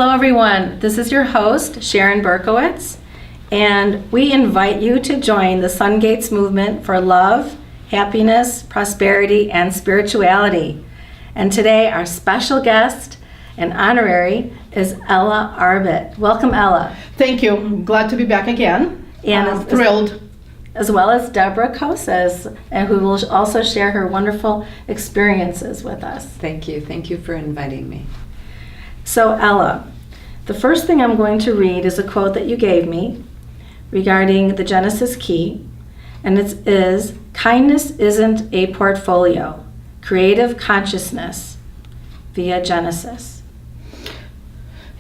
Hello everyone, this is your host, Sharon Berkowitz, and we invite you to join the Sungates movement for love, happiness, prosperity, and spirituality. And today our special guest and honorary is Ella Arbit. Welcome, Ella. Thank you. I'm glad to be back again. And I'm thrilled. As well as Debra, Kocis, and who will also share her wonderful experiences with us. Thank you. Thank you for inviting me. So Ella, the first thing I'm going to read is a quote that you gave me regarding the Genesis key, and it is, "Kindness isn't a portfolio, creative consciousness via Genesis."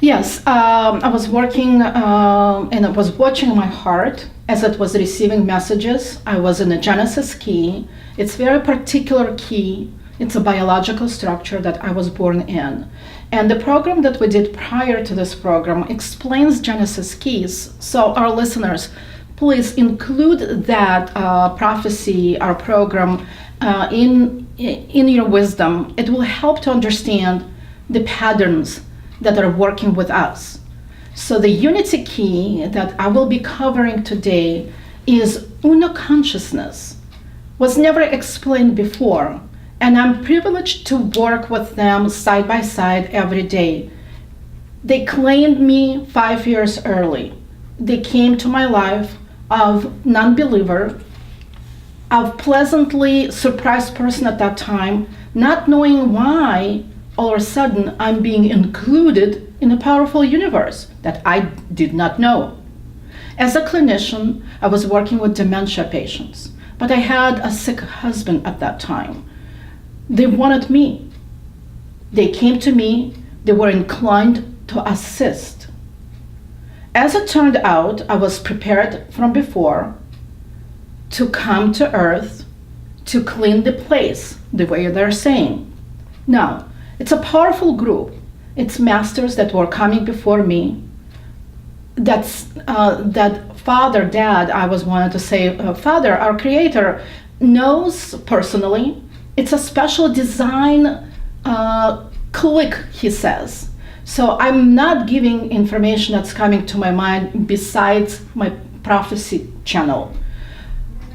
Yes, I was working and I was watching my heart as it was receiving messages. I was in a Genesis key. It's a very particular key. It's a biological structure that I was born in. And the program that we did prior to this program explains Genesis keys. So our listeners, please include that prophecy, our program, in your wisdom. It will help to understand the patterns that are working with us. So the unity key that I will be covering today is Uno consciousness. Was never explained before, and I'm privileged to work with them side by side every day. They claimed me 5 years early. They came to my life of non-believer, of pleasantly surprised person at that time, not knowing why all of a sudden I'm being included in a powerful universe that I did not know. As a clinician, I was working with dementia patients, but I had a sick husband at that time. They wanted me. They came to me. They were inclined to assist. As it turned out, I was prepared from before to come to Earth to clean the place, the way they're saying. Now, it's a powerful group. It's masters that were coming before me. That Father, Dad, I was wanting to say, Father, our Creator, knows personally. It's a special design click, he says. So I'm not giving information that's coming to my mind besides my prophecy channel.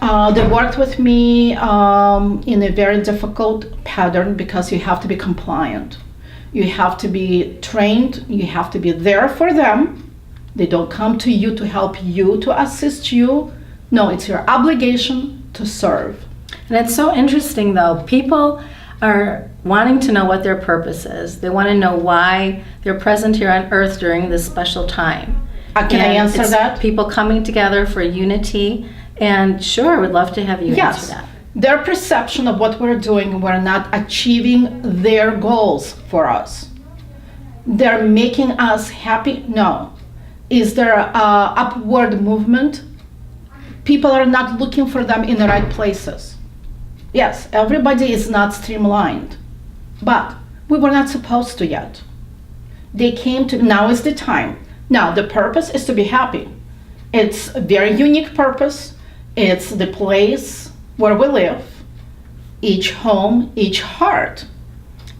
They worked with me in a very difficult pattern because you have to be compliant. You have to be trained. You have to be there for them. They don't come to you to help you, to assist you. No, it's your obligation to serve. And it's so interesting though, people are wanting to know what their purpose is. They want to know why they're present here on Earth during this special time. Can I answer that? People coming together for unity, and sure, I would love to have you answer that. Their perception of what we're doing, we're not achieving their goals for us. They're making us happy? No. Is there an upward movement? People are not looking for them in the right places. Yes, everybody is not streamlined, but we were not supposed to yet. They came to, now is the time. Now, the purpose is to be happy. It's a very unique purpose. It's the place where we live, each home, each heart.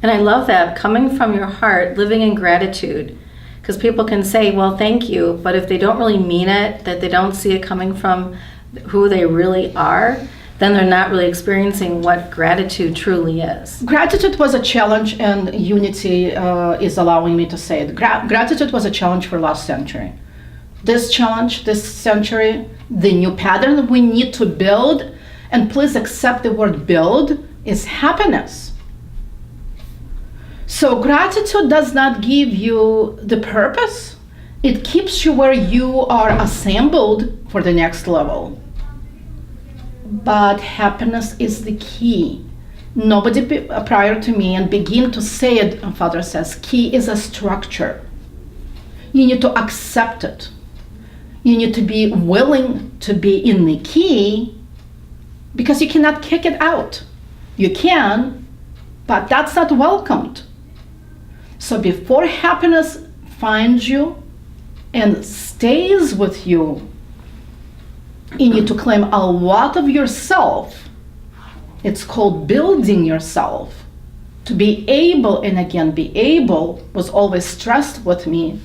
And I love that, coming from your heart, living in gratitude. Because people can say, well, thank you, but if they don't really mean it, that they don't see it coming from who they really are, then they're not really experiencing what gratitude truly is. Gratitude was a challenge, and unity is allowing me to say it. Gratitude was a challenge for last century. This challenge, this century, the new pattern we need to build, and please accept the word build, is happiness. So gratitude does not give you the purpose. It keeps you where you are assembled for the next level. But happiness is the key. Nobody prior to me and begin to say it, Father says, key is a structure. You need to accept it. You need to be willing to be in the key because you cannot kick it out. You can, but that's not welcomed. So before happiness finds you and stays with you, you need to claim a lot of yourself. It's called building yourself. to be able, and again, be able was always stressed with me,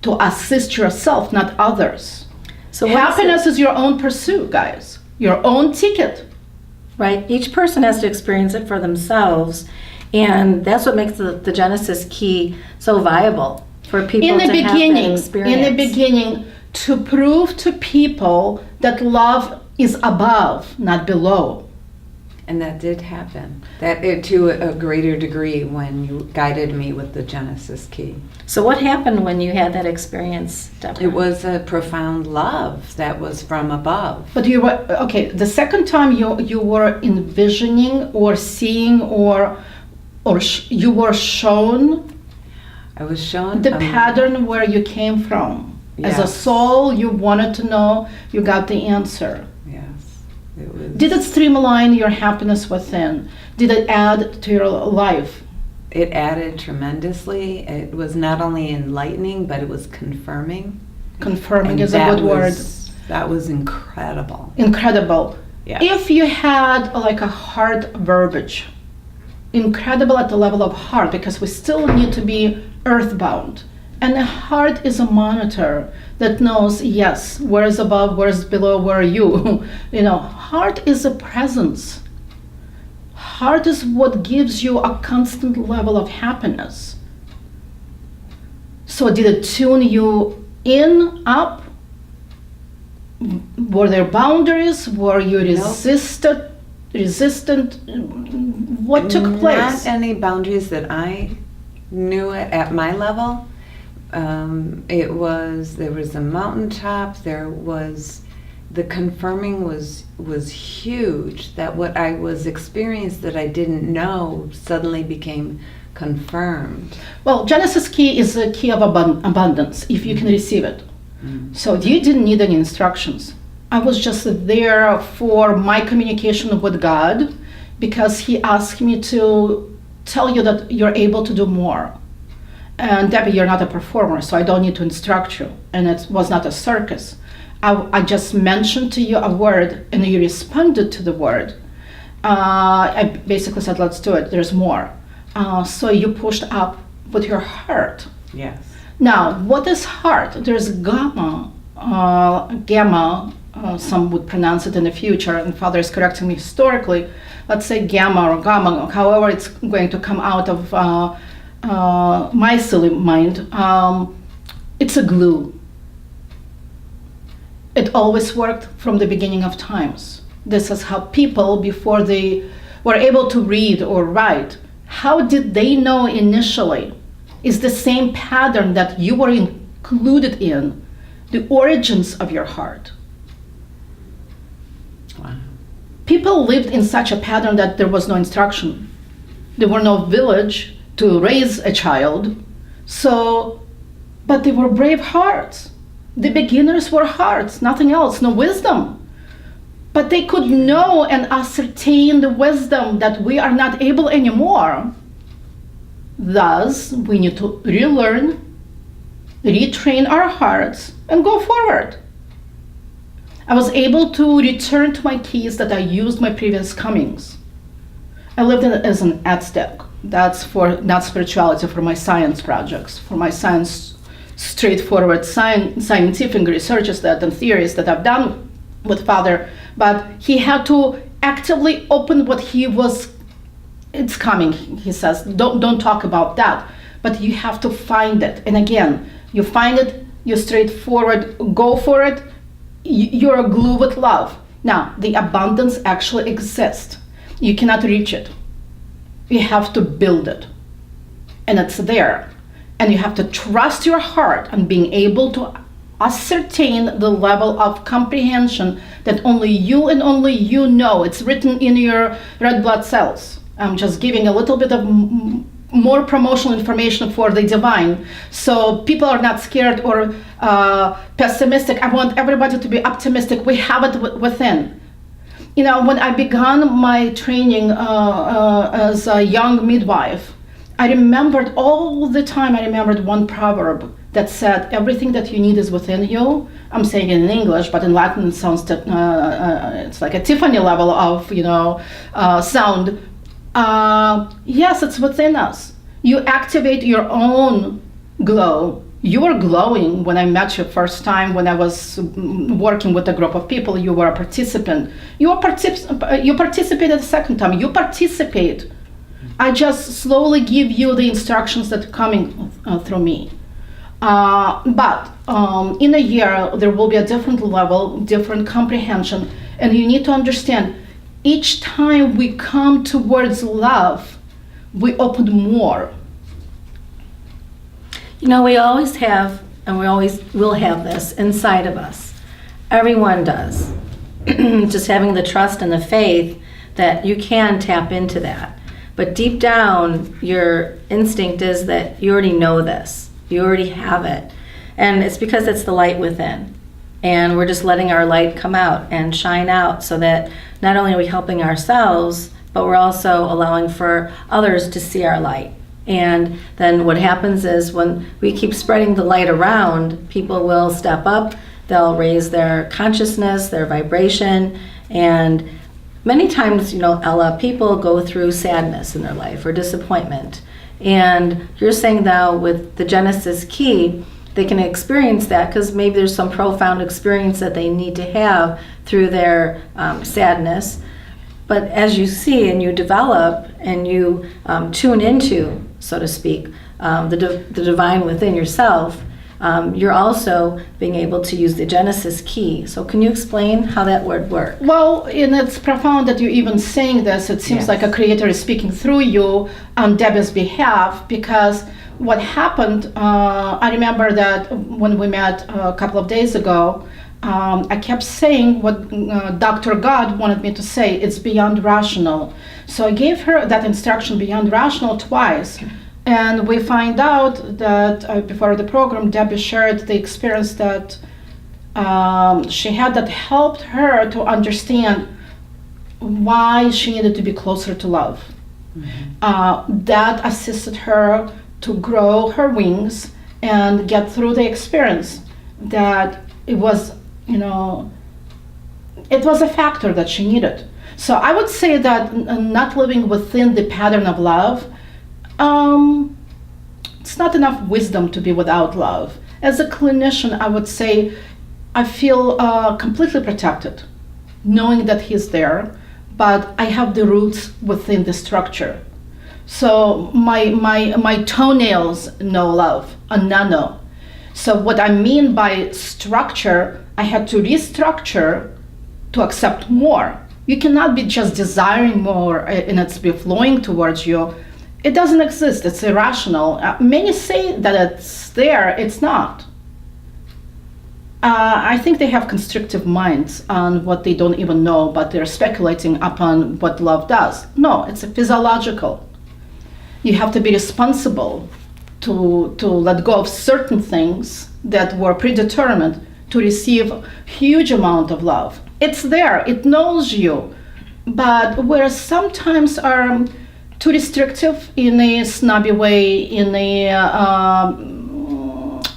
to assist yourself, not others. So Happiness is your own pursuit, guys. Your own ticket. right? Each person has to experience it for themselves, and that's what makes the Genesis key so viable for people In the to have that beginning, experience. to prove to people that love is above, not below. And that did happen. To a greater degree when you guided me with the Genesis key. So what happened when you had that experience, Debra? It was a profound love that was from above. But you were, okay, the second time you were envisioning or seeing or you were shown I was shown the pattern where you came from. As a Yes. soul, you wanted to know, you got the answer. Yes, it was. Did it streamline your happiness within? Did it add to your life? It added tremendously. It was not only enlightening, but it was confirming. Confirming And is a that good word. That was incredible. Incredible. Yes. If you had like a heart verbiage, incredible at the level of heart, because we still need to be earthbound. And the heart is a monitor that knows, yes, where is above, where is below, where are you? You know, heart is a presence. Heart is what gives you a constant level of happiness. So did it tune you in, up? Were there boundaries? Were you resistant? What took place? Not any boundaries that I knew at my level. There was a mountaintop. The confirming was huge. That what I was experienced that I didn't know suddenly became confirmed. Well, Genesis key is a key of abundance if you can receive it. Mm. So you didn't need any instructions. I was just there for my communication with God because He asked me to tell you that you're able to do more. And Debbie, you're not a performer, so I don't need to instruct you. And it was not a circus. I just mentioned to you a word and you responded to the word. I basically said, let's do it, there's more. So you pushed up with your heart. Yes. Now, what is heart? There's gamma, some would pronounce it in the future, and Father is correcting me historically. Let's say gamma or gamma, however it's going to come out of my silly mind. It's a glue. It always worked from the beginning of times. This is how people, before they were able to read or write, how did they know initially? Is the same pattern that you were included in, the origins of your heart. Wow. People lived in such a pattern that there was no instruction. There were no village to raise a child. But they were brave hearts. The beginners were hearts, nothing else, no wisdom. But they could know and ascertain the wisdom that we are not able anymore. Thus, we need to relearn, retrain our hearts, and go forward. I was able to return to my keys that I used my previous comings. I lived as an Aztec. That's for not spirituality, for my science projects, for my science, straightforward scientific researches and theories that I've done with Father. But he had to actively open what he was. It's coming, he says. Don't talk about that. But you have to find it. And again, you find it, you're straightforward, go for it. You're a glue with love. Now, the abundance actually exists. You cannot reach it. You have to build it. And it's there. And you have to trust your heart and being able to ascertain the level of comprehension that only you and only you know. It's written in your red blood cells. I'm just giving a little bit of more promotional information for the divine. So people are not scared or pessimistic. I want everybody to be optimistic. We have it within. You know, when I began my training as a young midwife, I remembered all the time, I remembered one proverb that said, everything that you need is within you. I'm saying it in English, but in Latin it sounds, it's like a Tiffany level of, sound. Yes, it's within us. You activate your own glow. You were glowing when I met you first time when I was working with a group of people. You were a participant. You participated the second time. You participate. I just slowly give you the instructions that are coming through me. But in a year, there will be a different level, different comprehension, and you need to understand, each time we come towards love, we open more. You know, we always have, and we always will have this inside of us. Everyone does. Just having the trust and the faith that you can tap into that. But deep down, your instinct is that you already know this. You already have it. And it's because it's the light within. And we're just letting our light come out and shine out so that not only are we helping ourselves, but we're also allowing for others to see our light. And then what happens is when we keep spreading the light around, people will step up, they'll raise their consciousness, their vibration, and many times, you know, Ella, people go through sadness in their life or disappointment. And you're saying now with the Genesis key, they can experience that because maybe there's some profound experience that they need to have through their sadness. But as you see and you develop and you tune into, so to speak, the divine within yourself, you're also being able to use the Genesis key. So can you explain how that would work? Well, and it's profound that you're even saying this. It seems like a creator is speaking through you on Debra's behalf, because what happened, I remember that when we met a couple of days ago, I kept saying what Dr. God wanted me to say. It's beyond rational. So I gave her that instruction, beyond rational, twice. And we find out that before the program, Debra shared the experience that she had that helped her to understand why she needed to be closer to love. Mm-hmm. That assisted her to grow her wings and get through the experience. That it was, you know, it was a factor that she needed. So I would say that not living within the pattern of love, it's not enough wisdom to be without love. As a clinician, I would say I feel completely protected, knowing that he's there, but I have the roots within the structure. So my toenails know love, a nano. So what I mean by structure, I had to restructure to accept more. You cannot be just desiring more and it's be flowing towards you. It doesn't exist, it's irrational. Many say that it's there, it's not. I think they have constrictive minds on what they don't even know, but they're speculating upon what love does. No, it's a physiological. You have to be responsible to let go of certain things that were predetermined to receive a huge amount of love. It's there, it knows you, but where sometimes are too restrictive in a snobby way, in a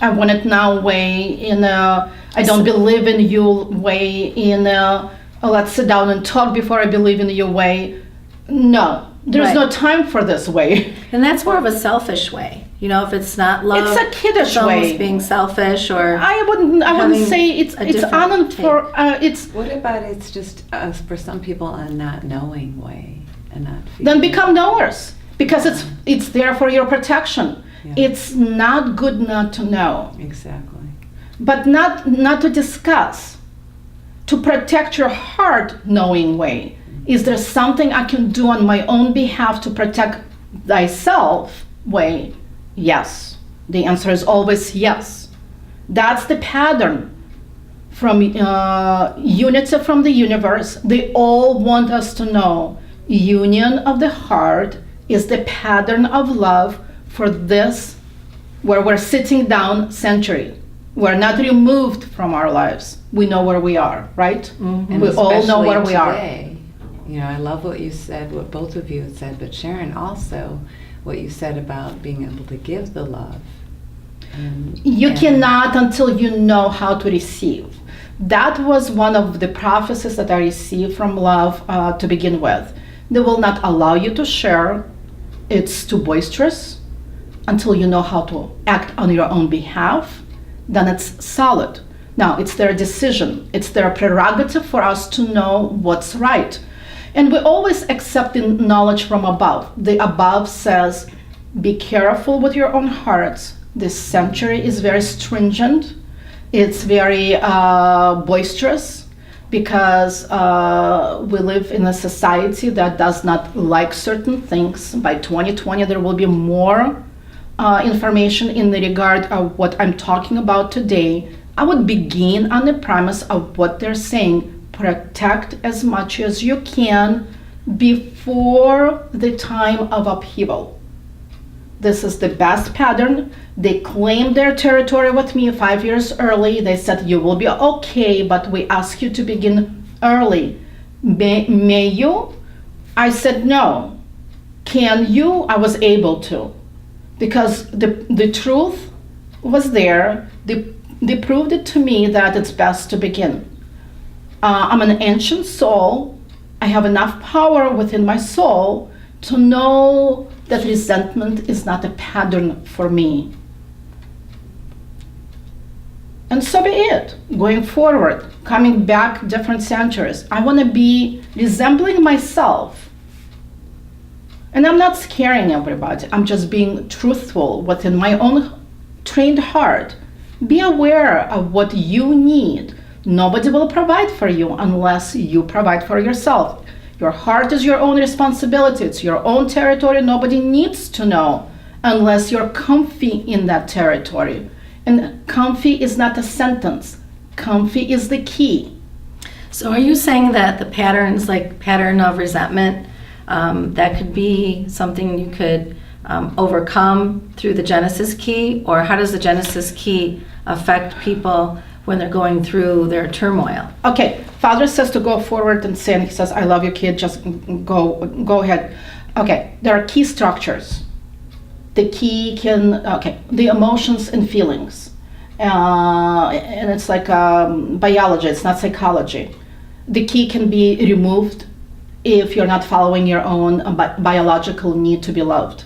I want it now way, in a I don't believe in you way, in a let's sit down and talk before I believe in you way. No, there's no time for this way. And that's more of a selfish way. You know, if it's not love, it's a kiddish it's almost way. Being selfish, or I wouldn't say it's on for it's. What about it's just for some people a not knowing way and not feeling. Then become knowers, because it's there for your protection. Yeah. It's not good not to know. Exactly. But not to discuss. To protect your heart knowing way. Is there something I can do on my own behalf to protect thyself way? Yes. The answer is always yes. That's the pattern from unity from the universe. They all want us to know union of the heart is the pattern of love for this, where we're sitting down century. We're not removed from our lives. We know where we are, right? Mm-hmm. And we all know where we today, are. You know, I love what you said, what both of you had said, but Sharon also, what you said about being able to give the love. You cannot until you know how to receive. That was one of the prophecies that I received from love to begin with. They will not allow you to share. It's too boisterous. Until you know how to act on your own behalf, then it's solid. Now, it's their decision. It's their prerogative for us to know what's right. And we always accept the knowledge from above. The above says, be careful with your own hearts. This century is very stringent. It's very boisterous because we live in a society that does not like certain things. By 2020, there will be more information in the regard of what I'm talking about today. I would begin on the premise of what they're saying. Protect as much as you can before the time of upheaval. This is the best pattern. They claimed their territory with me 5 years early. They said, you will be okay, but we ask you to begin early. May you? I said, no. Can you? I was able to. Because the truth was there. They proved it to me that it's best to begin. I'm an ancient soul. I have enough power within my soul to know that resentment is not a pattern for me. And so be it. Going forward, coming back different centuries, I want to be resembling myself. And I'm not scaring everybody. I'm just being truthful within my own trained heart. Be aware of what you need. Nobody will provide for you unless you provide for yourself. Your heart is your own responsibility. It's your own territory. Nobody needs to know unless you're comfy in that territory. And comfy is not a sentence. Comfy is the key. So are you saying that the patterns, like pattern of resentment, that could be something you could overcome through the Genesis key? Or how does the Genesis key affect people when they're going through their turmoil? Okay, Father says to go forward and sin. He says, I love you, kid, just go ahead. Okay, there are key structures. The key can, the emotions and feelings. And it's like biology, it's not psychology. The key can be removed if you're not following your own biological need to be loved.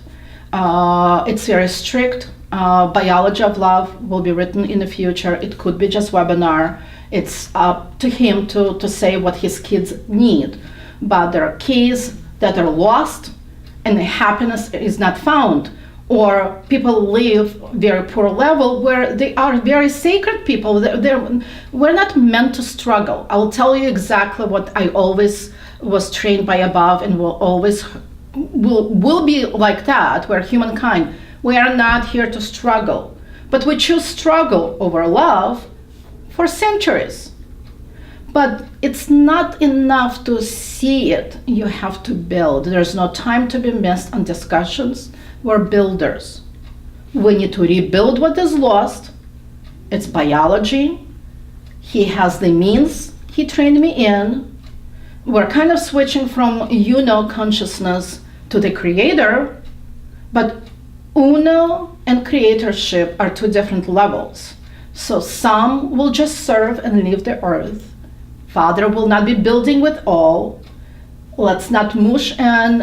It's very strict. Biology of Love will be written in the future. It could be just webinar. It's up to him to say what his kids need. But there are keys that are lost and the happiness is not found. Or people live very poor level where they are very sacred people. We're not meant to struggle. I'll tell you exactly what I always was trained by above and will be like that. We're humankind. We are not here to struggle, but we choose struggle over love for centuries. But it's not enough to see it. You have to build. There's no time to be missed on discussions. We're builders. We need to rebuild what is lost. It's biology. He has the means. He trained me in. We're kind of switching from consciousness to the creator, but Uno and creatorship are two different levels. So some will just serve and leave the earth. Father will not be building with all. Let's not mush and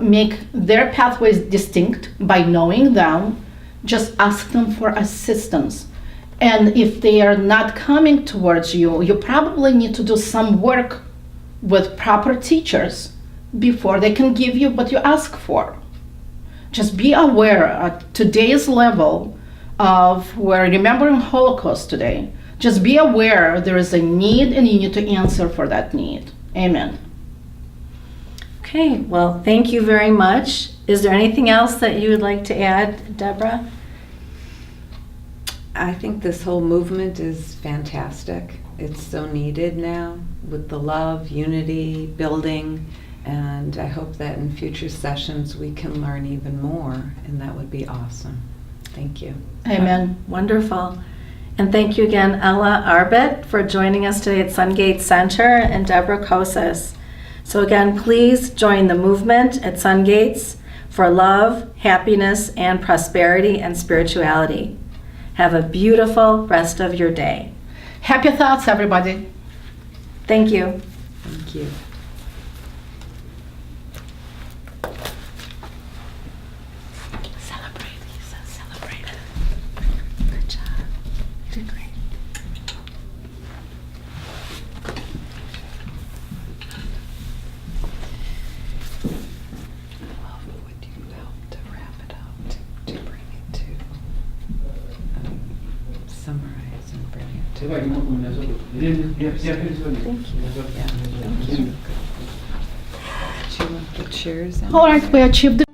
make their pathways distinct by knowing them. Just ask them for assistance. And if they are not coming towards you, you probably need to do some work with proper teachers before they can give you what you ask for. Just be aware at today's level of, we're remembering Holocaust today. Just be aware there is a need and you need to answer for that need. Amen. Okay, well, thank you very much. Is there anything else that you would like to add, Debra? I think this whole movement is fantastic. It's so needed now with the love, unity, building, and I hope that in future sessions we can learn even more, and that would be awesome. Thank you. Amen. Wonderful. And thank you again, Ella Arbit, for joining us today at Sungates Center, and Debra Kocis. So again, please join the movement at Sungates for love, happiness, and prosperity and spirituality. Have a beautiful rest of your day. Happy thoughts, everybody. Thank you. Thank you. Do you want the chairs in? All right, we achieved the